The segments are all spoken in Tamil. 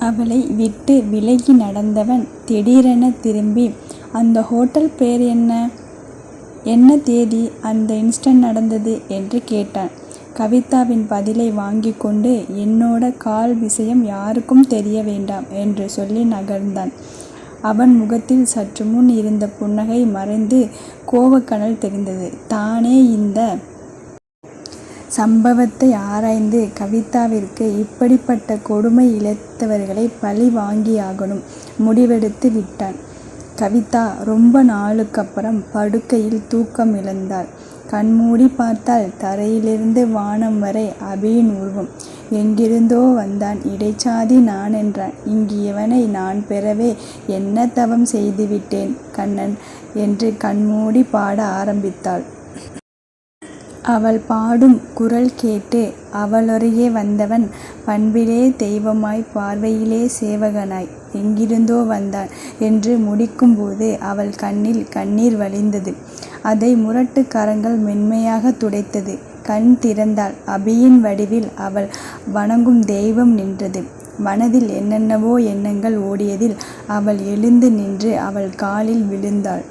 அவளை விட்டு விலகி நடந்தவன் திடீரென திரும்பி, அந்த ஹோட்டல் பேர் என்ன? என்ன தேதி அந்த இன்சிடென்ட் நடந்தது என்று கேட்டான். கவிதாவின் பதிலை வாங்கி கொண்டு, என்னோட கால் விஷயம் யாருக்கும் தெரிய வேண்டாம் என்று சொல்லி நகர்ந்தான். அவன் முகத்தில் சற்று முன் இருந்த புன்னகை மறைந்து கோபக்கனல் தெரிந்தது. தானே இந்த சம்பவத்தை ஆராய்ந்து கவிதாவிற்கு இப்படிப்பட்ட கொடுமை இழைத்தவர்களை பழி வாங்கியாகணும் முடிவெடுத்து விட்டான். கவிதா ரொம்ப நாளுக்கப்புறம் படுக்கையில் தூக்கம் இழந்தாள். கண்மூடி பார்த்தால் தரையிலிருந்து வானம் வரை அபியின் உருவம். எங்கிருந்தோ வந்தான், இடைச்சாதி நான் என்றான். இங்கு இவனை நான் பெறவே என்ன தவம் செய்துவிட்டேன் கண்ணன் என்று கண்மூடி பாட ஆரம்பித்தாள். அவள் பாடும் குரல் கேட்டு அவளருகே வந்தவன் பண்பிலே தெய்வமாய் பார்வையிலே சேவகனாய் எங்கிருந்தோ வந்தான் என்று முடிக்கும்போது அவள் கண்ணில் கண்ணீர் வழிந்தது. அதை முரட்டு கரங்கள் மென்மையாக துடைத்தது. கண் திறந்தாள். அபியின் வடிவில் அவள் வணங்கும் தெய்வம் நின்றது. மனதில் என்னென்னவோ எண்ணங்கள் ஓடியதில் அவள் எழுந்து நின்று அவள் காலில் விழுந்தாள்.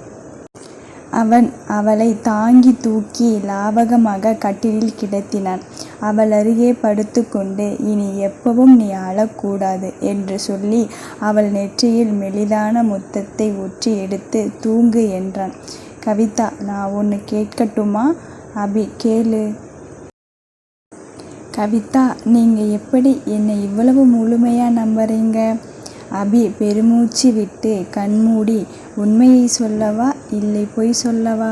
அவன் அவளை தாங்கி தூக்கி லாவகமாக கட்டிலில் கிடத்தினான். அவள் அருகே படுத்து கொண்டு, இனி எப்பவும் நீ அழக்கூடாது என்று சொல்லி அவள் நெற்றியில் மெலிதான முத்தத்தை ஒற்றி எடுத்து தூங்கு என்றான். கவிதா, நான் ஒன்று கேட்கட்டுமா? அபி, கேளு. கவிதா, நீங்கள் எப்படி என்னை இவ்வளவு முழுமையாக நம்புறீங்க? அபி பெருமூச்சு விட்டு கண்மூடி, உண்மையை சொல்லவா இல்லை பொய் சொல்லவா?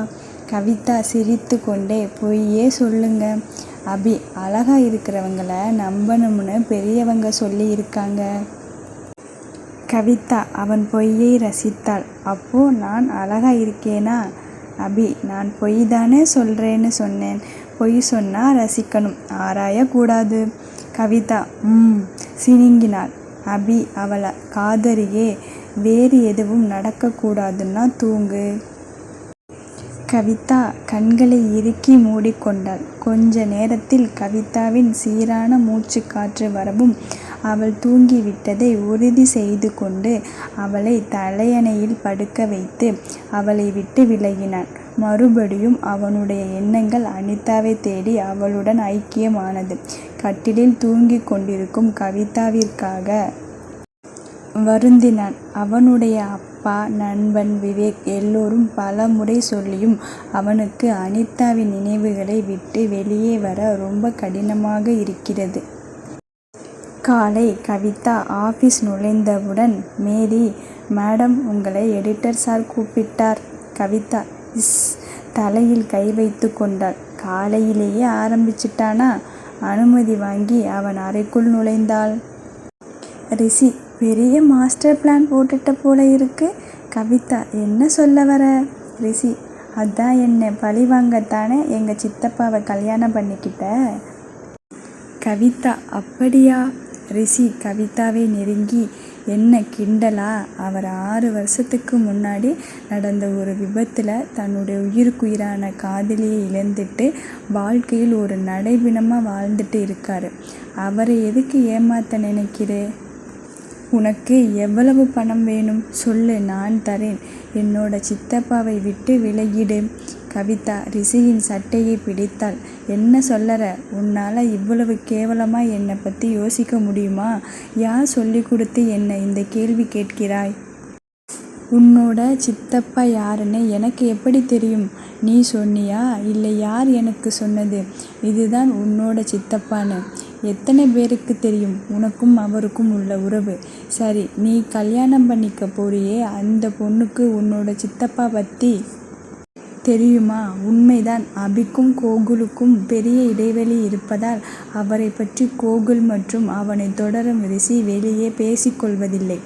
கவிதா சிரித்து கொண்டே, பொய்யே சொல்லுங்க. அபி, அழகா இருக்கிறவங்கள நம்பணும்னு பெரியவங்க சொல்லி இருக்காங்க. கவிதா அவன் பொய்யை ரசித்தாள். அப்போ நான் அழகா இருக்கேனா? அபி, நான் பொய் தானே சொல்றேன்னு சொன்னேன். பொய் சொன்னா ரசிக்கணும், ஆராயக்கூடாது. கவிதா சினுங்கினாள். அபி அவளை காதருகே, வேறு எதுவும் நடக்கக்கூடாதுன்னா தூங்கு. கவிதா கண்களை இறுக்கி மூடிக்கொண்டாள். கொஞ்ச நேரத்தில் கவிதாவின் சீரான மூச்சு காற்று வரவும் அவள் தூங்கிவிட்டதை உறுதி செய்து கொண்டு அவளை தலையணையில் படுக்க வைத்து அவளை விட்டு விலகினான். மறுபடியும் அவனுடைய எண்ணங்கள் அனிதாவை தேடி அவளுடன் ஐக்கியமானது. கட்டிலில் தூங்கிக் கொண்டிருக்கும் கவிதாவிற்காக வருந்தினான். அவனுடைய அப்பா, நண்பன் விவேக் எல்லோரும் பல முறை சொல்லியும் அவனுக்கு அனிதாவின் நினைவுகளை விட்டு வெளியே வர ரொம்ப கடினமாக இருக்கிறது. காலை கவிதா ஆஃபீஸ் நுழைந்தவுடன், மேரி மேடம், உங்களை எடிட்டர் சார் கூப்பிட்டார். கவிதா தலையில் கை வைத்து கொண்டாள். காலையிலேயே ஆரம்பிச்சிட்டானா? அனுமதி வாங்கி அவன் அறைக்குள் நுழைந்தாள். ரிஷி பெரிய மாஸ்டர் பிளான் போட்டுட்ட போல இருக்கு. கவிதா, என்ன சொல்ல வர? ரிஷி, அதான் என்ன பழி வாங்கத்தானே எங்கள் சித்தப்பாவை கல்யாணம் பண்ணிக்கிட்ட. கவிதா, அப்படியா? ரிஷி கவிதாவை நெருங்கி, என்ன கிண்டலா? அவர் 6 வருஷத்துக்கு முன்னாடி நடந்த ஒரு விபத்தில் தன்னுடைய உயிருக்குயிரான காதலியை இழந்துட்டு வாழ்க்கையில் ஒரு நடைபிணமாக வாழ்ந்துட்டு இருக்காரு. அவரை எதுக்கு ஏமாத்த நினைக்கிறே? உனக்கு எவ்வளவு பணம் வேணும் சொல்லு, நான் தரேன். என்னோட சித்தப்பாவை விட்டு விலகிடு. கவிதா ரிஷியின் சட்டையை பிடித்தாள். என்ன சொல்லற? உன்னால் இவ்வளவு கேவலமாக என்னை பற்றி யோசிக்க முடியுமா? யார் சொல்லி கொடுத்து என்ன இந்த கேள்வி கேட்கிறாய்? உன்னோட சித்தப்பா யாருன்னு எனக்கு எப்படி தெரியும்? நீ சொன்னியா இல்லை யார் எனக்கு சொன்னது இதுதான் உன்னோட சித்தப்பான்னு? எத்தனை பேருக்கு தெரியும் உனக்கும் அவருக்கும் உள்ள உறவு? சரி, நீ கல்யாணம் பண்ணிக்க போறியே அந்த பொண்ணுக்கு உன்னோட சித்தப்பா பற்றி தெரியுமா? உண்மைதான். அபிக்கும் கோகுலுக்கும் பெரிய இடைவெளி இருப்பதால் அவரை பற்றி கோகுல் மற்றும் அவனை தொடரும் ரிஷி வெளியே பேசிக்கொள்வதில்லை.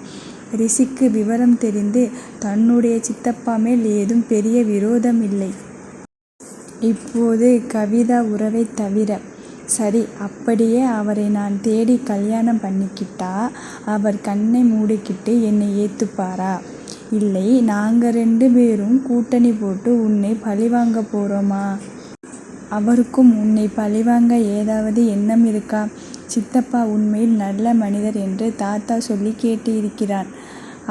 ரிஷிக்கு விவரம் தெரிந்து தன்னுடைய சித்தப்பா மேல் ஏதும் பெரிய விரோதம் இல்லை. இப்போது கவிதா உறவை தவிர. சரி, அப்படியே அவரை நான் தேடி கல்யாணம் பண்ணிக்கிட்டா அவர் கண்ணை மூடிக்கிட்டு என்னை ஏற்றுப்பாரா? இல்லை, நாங்கள் 2 பேரும் கூட்டணி போட்டு உன்னை பழிவாங்க போகிறோமா? அவருக்கும் உன்னை பழிவாங்க ஏதாவது எண்ணம் இருக்கா? சித்தப்பா உண்மையில் நல்ல மனிதர் என்று தாத்தா சொல்லி கேட்டு இருக்கிறான்.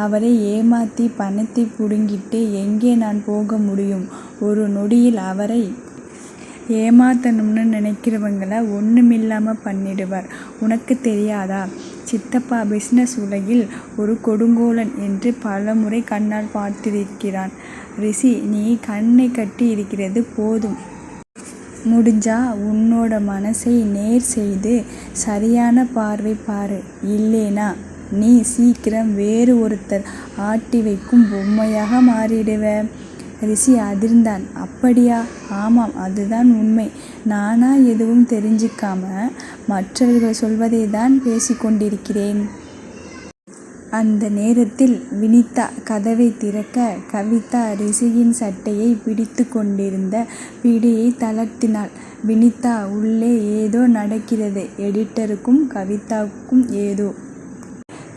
அவரை ஏமாத்தி பணத்தை புடுங்கிட்டு எங்கே நான் போக முடியும்? ஒரு நொடியில் அவரை ஏமாத்தணும்னு நினைக்கிறவங்கள ஒண்ணுமில்லாம பண்ணிடுவார். உனக்கு தெரியாதா? சித்தப்பா பிசினஸ் உலகில் ஒரு கொடுங்கோலன் என்று பலமுறை கண்ணால் பார்த்திருக்கிறான். ரிஷி, நீ கண்ணை கட்டி இருக்கிறது போதும். முடிஞ்சா உன்னோட மனசை நேர் செய்து சரியான பார்வை பாரு. இல்லேனா நீ சீக்கிரம் வேறு ஒருத்தர் ஆட்டி வைக்கும் பொம்மையாக மாறிடுவ. ரிஷி அதிர்ந்தான். அப்படியா? ஆமாம், அதுதான் உண்மை. நானா எதுவும் தெரிஞ்சுக்காம மற்றவர்கள் சொல்வதை தான் பேசிக்கொண்டிருக்கிறேன். அந்த நேரத்தில் வினிதா கதவை திறக்க, கவிதா ரிஷியின் சட்டையை பிடித்து கொண்டிருந்த பிடியை தளர்த்தினாள். வினிதா, உள்ளே ஏதோ நடக்கிறது. எடிட்டருக்கும் கவிதாவுக்கும் ஏதோ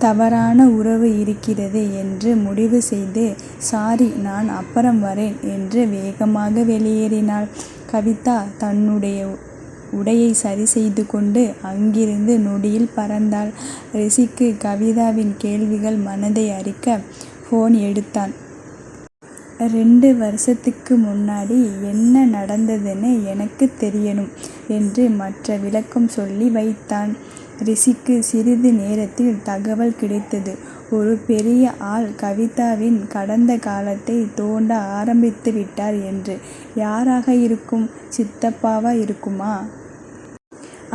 தவறான உறவு இருக்கிறது என்று முடிவு செய்து, சாரி, நான் அப்புறம் வரேன் என்று வேகமாக வெளியேறினாள். கவிதா தன்னுடைய உடையை சரி செய்து கொண்டு அங்கிருந்து நொடியில் பறந்தாள். ரிஷிக்கு கவிதாவின் கேள்விகள் மனதை அரிக்க போன் எடுத்தான். 2 வருஷத்துக்கு முன்னாடி என்ன நடந்ததுன்னு எனக்கு தெரியணும் என்று மற்ற விளக்கம் சொல்லி வைத்தான். ரிஷிக்கு சிறிது நேரத்தில் தகவல் கிடைத்தது. ஒரு பெரிய ஆள் கவிதாவின் கடந்த காலத்தை தோண்ட ஆரம்பித்து விட்டார் என்று. யாராக இருக்கும்? சித்தப்பாவா இருக்குமா?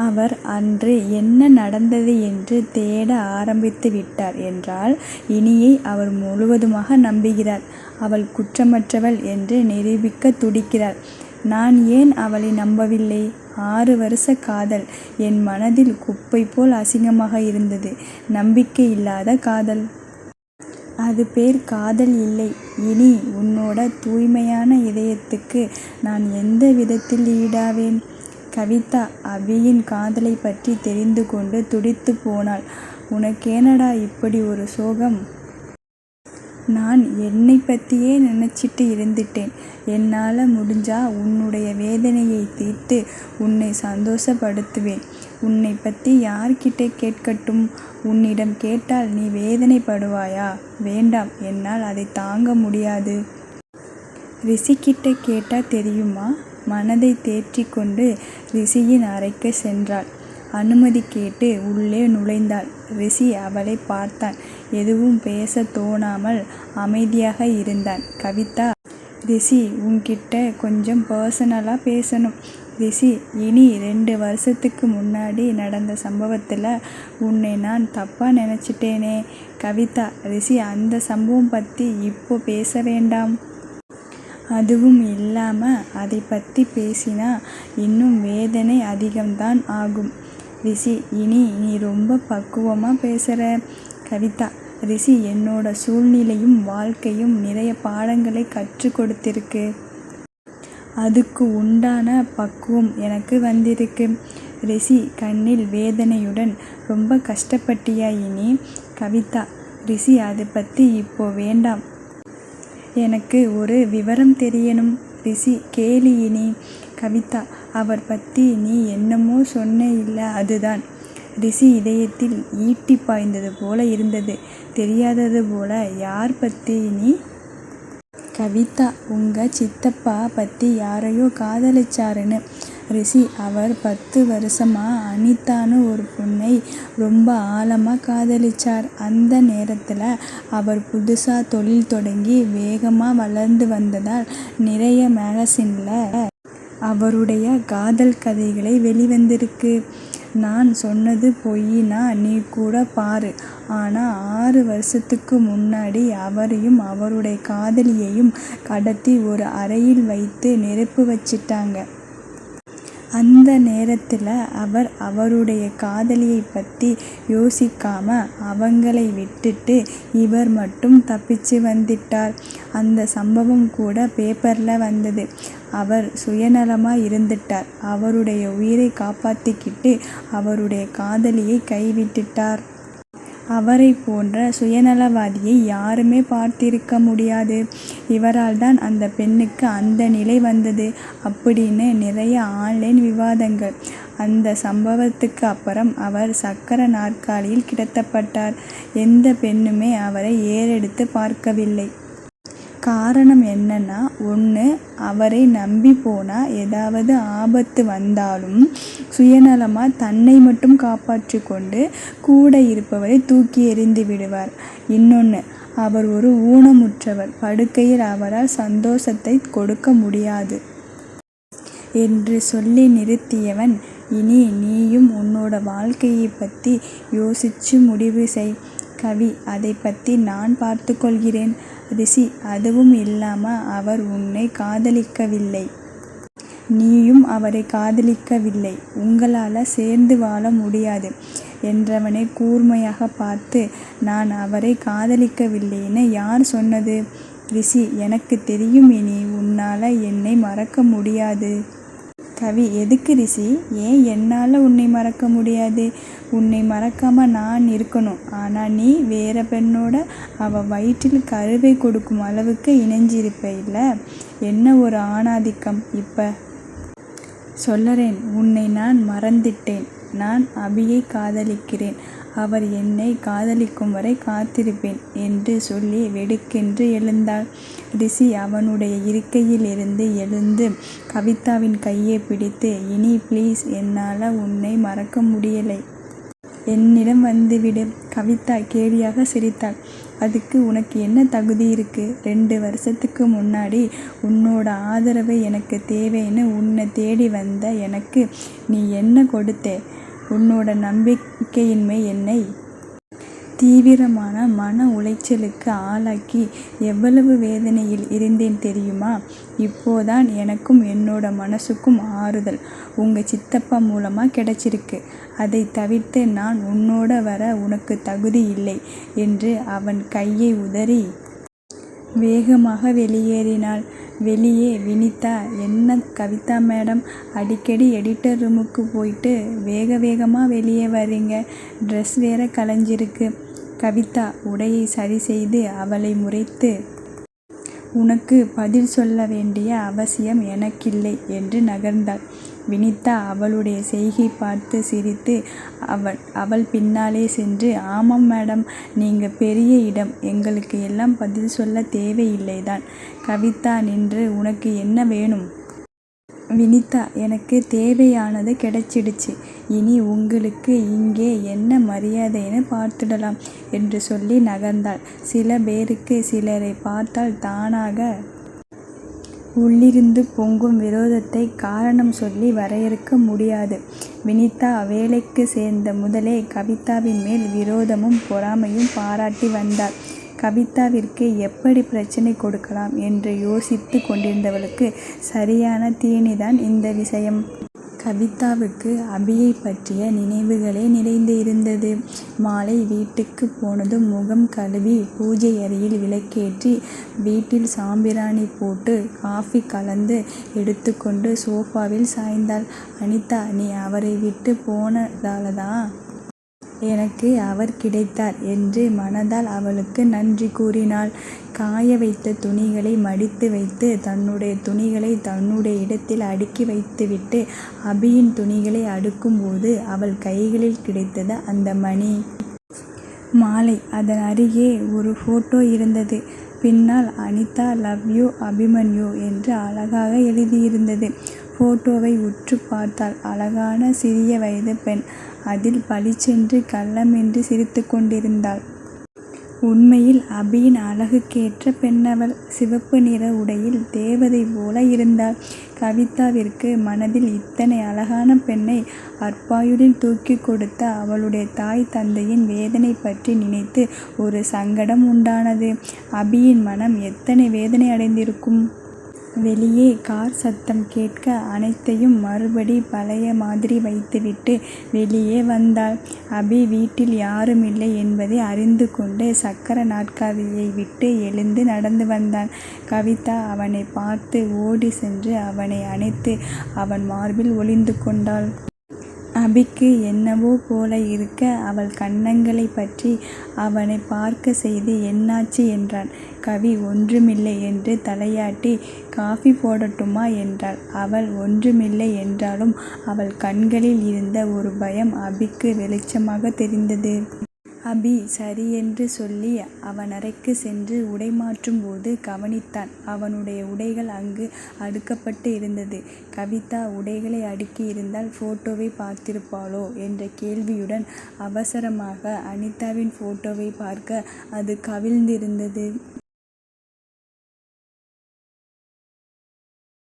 அவர் அன்று என்ன நடந்தது என்று தேட ஆரம்பித்து விட்டார் என்றால் இனியை அவர் முழுவதுமாக நம்புகிறார். அவள் குற்றமற்றவள் என்று நிரூபிக்க துடிக்கிறார். நான் ஏன் அவளை நம்பவில்லை? 6 வருஷ காதல் என் மனதில் குப்பை போல் அசிங்கமாக இருந்தது. நம்பிக்கை இல்லாத காதல். அது பேர் காதல் இல்லை. இனி உன்னோட தூய்மையான இதயத்துக்கு நான் எந்த விதத்தில் ஈடாவேன்? கவிதா அபியின் காதலை பற்றி தெரிந்து கொண்டு துடித்து போனாள். உனக்கேனடா இப்படி ஒரு சோகம்? நான் என்னை பற்றியே நினைச்சிட்டு இருந்துட்டேன். என்னால் முடிஞ்சா உன்னுடைய வேதனையை தீர்த்து உன்னை சந்தோஷப்படுத்துவேன். உன்னை பற்றி யார்கிட்ட கேட்கட்டும்? உன்னிடம் கேட்டால் நீ வேதனைப்படுவாயா? வேண்டாம், என்னால் அதை தாங்க முடியாது. ரிஷிக்கிட்ட கேட்டா தெரியுமா? மனதை தேற்றி கொண்டு ரிஷியின் அறைக்கு சென்றாள். அனுமதி கேட்டு உள்ளே நுழைந்தாள். ரிஷி அவளை பார்த்தான். எதுவும் பேச தோணாமல் அமைதியாக இருந்தான். கவிதா, ரிஷி உன்கிட்ட கொஞ்சம் பர்சனலாக பேசணும். ரிஷி, இனி 2 வருஷத்துக்கு முன்னாடி நடந்த சம்பவத்தில் உன்னை நான் தப்பாக நினச்சிட்டேனே. கவிதா, ரிஷி, அந்த சம்பவம் பற்றி இப்போ பேச வேண்டாம். அதுவும் இல்லாமல் அதை பற்றி பேசினா இன்னும் வேதனை அதிகம்தான் ஆகும். ரிஷி, இனி நீ ரொம்ப பக்குவமாக பேசுகிற. கவிதா, ரிஷி, என்னோட சூழ்நிலையும் வாழ்க்கையும் நிறைய பாடங்களை கற்றுக் கொடுத்திருக்கு. அதுக்கு உண்டான பக்குவம் எனக்கு வந்திருக்கு. ரிஷி கண்ணில் வேதனையுடன், ரொம்ப கஷ்டப்பட்டியா இனி? கவிதா, ரிஷி, அதை பற்றி இப்போ வேண்டாம். எனக்கு ஒரு விவரம் தெரியணும். ரிஷி, கேளு இனி. கவிதா, அவர் பற்றி நீ என்னமோ சொன்ன இல்ல, அதுதான். ரிஷி இதயத்தில் ஈட்டி பாய்ந்தது போல இருந்தது. தெரியாதது போல. யார் பற்றி நீ? கவிதா, உங்க சித்தப்பா பற்றி யாரையோ காதலிச்சாருன்னு. ரிஷி, அவர் 10 வருஷமா அனிதான்னு ஒரு பொண்ணை ரொம்ப ஆழமாக காதலிச்சார். அந்த நேரத்தில் அவர் புதுசாக தொழில் தொடங்கி வேகமாக வளர்ந்து வந்ததால் நிறைய மேகசினில் அவருடைய காதல் கதைகளை வெளிவந்திருக்கு. நான் சொன்னது பொய்னா நீ கூட பாரு. ஆனால் 6 வருஷத்துக்கு முன்னாடி அவரையும் அவருடைய காதலியையும் கடத்தி ஒரு அறையில் வைத்து நெருப்பு வச்சிட்டாங்க. அந்த நேரத்தில் அவர் அவருடைய காதலியை பற்றி யோசிக்காம அவங்களை விட்டுட்டு இவர் மட்டும் தப்பிச்சு வந்துட்டார். அந்த சம்பவம் கூட பேப்பரில் வந்தது. அவர் சுயநலமாக இருந்துட்டார். அவருடைய உயிரை காப்பாற்றிக்கிட்டு அவருடைய காதலியை கைவிட்டுட்டார். அவரை போன்ற சுயநலவாதியை யாருமே பார்த்திருக்க முடியாது. இவரால் தான் அந்த பெண்ணுக்கு அந்த நிலை வந்தது அப்படின்னு நிறைய ஆன்லைன் விவாதங்கள். அந்த சம்பவத்துக்கு அப்புறம் அவர் சக்கர நாற்காலியில் கிடத்தப்பட்டார். எந்த பெண்ணுமே அவரை ஏறெடுத்து பார்க்கவில்லை. காரணம் என்னன்னா, ஒன்று, அவரை நம்பி போனா ஏதாவது ஆபத்து வந்தாலும் சுயநலமாக தன்னை மட்டும் காப்பாற்றி கொண்டு கூட இருப்பவரை தூக்கி எறிந்து விடுவார். இன்னொன்று, அவர் ஒரு ஊனமுற்றவர், படுக்கையில் அவரால் சந்தோஷத்தை கொடுக்க முடியாது என்று சொல்லி நிறுத்தியவன், இனி நீயும் உன்னோட வாழ்க்கையை பற்றி யோசிச்சு முடிவு செய் கவி, அதை பற்றி நான் பார்த்து கொள்கிறேன். ரிஷி, அதுவும் இல்லாம அவர் உன்னை காதலிக்கவில்லை, நீயும் அவரை காதலிக்கவில்லை, உங்களால் சேர்ந்து வாழ முடியாது என்றவனை கூர்மையாக பார்த்து, நான் அவரை காதலிக்கவில்லைன்னு யார் சொன்னது? ரிஷி, எனக்கு தெரியும், இனி உன்னால் என்னை மறக்க முடியாது. கவி, எதுக்கு ரிஷி? ஏன் என்னால் உன்னை மறக்க முடியாது? உன்னை மறக்காமல் நான் இருக்கணும். ஆனால் நீ வேற பெண்ணோட அவள் வயிற்றில் கருவை கொடுக்கும் அளவுக்கு இணைஞ்சிருப்ப இல்லை? என்ன ஒரு ஆணாதிக்கம்! இப்போ சொல்லறேன், உன்னை நான் மறந்துட்டேன். நான் அபியை காதலிக்கிறேன். அவர் என்னை காதலிக்கும் வரை காத்திருப்பேன் என்று சொல்லி வெடுக்கென்று எழுந்தாள். ரிஷி அவனுடைய இருக்கையிலிருந்து எழுந்து கவிதாவின் கையை பிடித்து, இனி ப்ளீஸ், என்னால் உன்னை மறக்க முடியலை, என்னிடம் வந்துவிடு. கவிதா கேலியாக சிரித்தாள். அதுக்கு உனக்கு என்ன தகுதி இருக்கு? 2 வருஷத்துக்கு முன்னாடி உன்னோட ஆதரவு எனக்கு தேவைன்னு உன்னை தேடி வந்த எனக்கு நீ என்ன கொடுத்தே? உன்னோட நம்பிக்கையின்மை என்னை தீவிரமான மன உளைச்சலுக்கு ஆளாக்கி எவ்வளவு வேதனையில் இருந்தேன் தெரியுமா? இப்போதான் எனக்கும் என்னோட மனசுக்கும் ஆறுதல் உங்கள் சித்தப்பா மூலமாக கிடைச்சிருக்கு. அதை தவிர்த்து நான் உன்னோட வர உனக்கு தகுதி இல்லை என்று அவன் கையை உதறி வேகமாக வெளியேறினாள். வெளியே வினிதா, என்ன கவிதா மேடம், அடிக்கடி எடிட்டர் ரூமுக்கு போயிட்டு வேகமாக வெளியே வர்றீங்க, ட்ரெஸ் வேற கலைஞ்சிருக்கு. கவிதா உடையை சரி செய்து அவளை முறைத்து, உனக்கு பதில் சொல்ல வேண்டிய அவசியம் எனக்கில்லை என்று நகர்ந்தாள். வினிதா அவளுடைய செய்கை பார்த்து சிரித்து அவள் பின்னாலே சென்று, ஆமாம் மேடம், நீங்கள் பெரிய இடம், எங்களுக்கு எல்லாம் பதில் சொல்ல தேவையில்லைதான். கவிதா நின்று, உனக்கு என்ன வேணும்? வினிதா, எனக்கு தேவையானது கிடைச்சிடுச்சு, இனி உங்களுக்கு இங்கே என்ன மரியாதைன்னு பார்த்துடலாம் என்று சொல்லி நகர்ந்தாள். சில பேருக்கு சிலரை பார்த்தால் தானாக உள்ளிருந்து பொங்கும் விரோதத்தை காரணம் சொல்லி வரையறுக்க முடியாது. வினிதா வேலைக்கு சேர்ந்த முதலே கவிதாவின் மேல் விரோதமும் பொறாமையும் பாராட்டி வந்தாள். கவிதாவிற்கு எப்படி பிரச்சனை கொடுக்கலாம் என்று யோசித்து கொண்டிருந்தவளுக்கு சரியான தீனிதான் இந்த விஷயம். கவிதாவுக்கு அபியை பற்றிய நினைவுகளே நிறைந்து இருந்தது. மாலை வீட்டுக்கு போனதும் முகம் கழுவி பூஜை அறையில் விளக்கேற்றி வீட்டில் சாம்பிராணி போட்டு காஃபி கலந்து எடுத்துக்கொண்டு சோஃபாவில் சாய்ந்தாள். அனிதா, நீ அவரை விட்டு போனதாலதான் எனக்கு அவர் கிடைத்தார் என்று மனதால் அவளுக்கு நன்றி கூறினாள். காய வைத்த துணிகளை மடித்து வைத்து தன்னுடைய துணிகளை தன்னுடைய இடத்தில் அடுக்கி வைத்துவிட்டு அபியின் துணிகளை அடுக்கும்போது அவள் கைகளில் கிடைத்தது அந்த மணி மாலை. அதன் அருகே ஒரு ஃபோட்டோ இருந்தது. பின்னால் அனிதா லவ் யூ அபிமன்யு என்று அழகாக எழுதியிருந்தது. ஃபோட்டோவை உற்று பார்த்தாள். அழகான சிறிய வயது பெண் அதில் பளிச்சென்று கள்ளமென்று சிரித்து கொண்டிருந்தாள். உண்மையில் அபியின் அழகுக்கேற்ற பெண்ணவள். சிவப்பு நிற உடையில் தேவதை போல இருந்தாள். கவிதாவிற்கு மனதில் இத்தனை அழகான பெண்ணை அற்பாயுளில் தூக்கி கொடுத்த அவளுடைய தாய் தந்தையின் வேதனை பற்றி நினைத்து ஒரு சங்கடம் உண்டானது. அபியின் மனம் எத்தனை வேதனை அடைந்திருக்கும். வெளியே கார் சத்தம் கேட்க அனைத்தையும் மறுபடி பழைய மாதிரி வைத்துவிட்டு வெளியே வந்தாள். அபி வீட்டில் யாரும் இல்லை என்பதை அறிந்து கொண்டு சக்கர நாற்காலியை விட்டு எழுந்து நடந்து வந்தான். கவிதா அவனை பார்த்து ஓடி சென்று அவனை அணைத்து அவன் மார்பில் ஒளிந்து கொண்டாள். அபிக்கு என்னவோ போல இருக்க அவள் கன்னங்களைப் பற்றி அவனைப் பார்க்கச் செய்து என்னாச்சு என்றான். கவி ஒன்றுமில்லை என்று தலையாட்டி காஃபி போடட்டுமா என்றாள். அவள் ஒன்றுமில்லை என்றாலும் அவள் கண்களில் இருந்த ஒரு பயம் அபிக்கு வெளிச்சமாகத் தெரிந்தது. அபி சரியென்று சொல்லி அவனறைக்குச் சென்று உடை மாற்றும் போது கவனித்தான். அவனுடைய உடைகள் அங்கு அடுக்கப்பட்டு இருந்தது. கவிதா உடைகளை அடுக்கியிருந்தால் போட்டோவைப் பார்த்திருப்பாளோ என்ற கேள்வியுடன் அவசரமாக அனிதாவின் போட்டோவைப் பார்க்க அது கவிழ்ந்திருந்தது.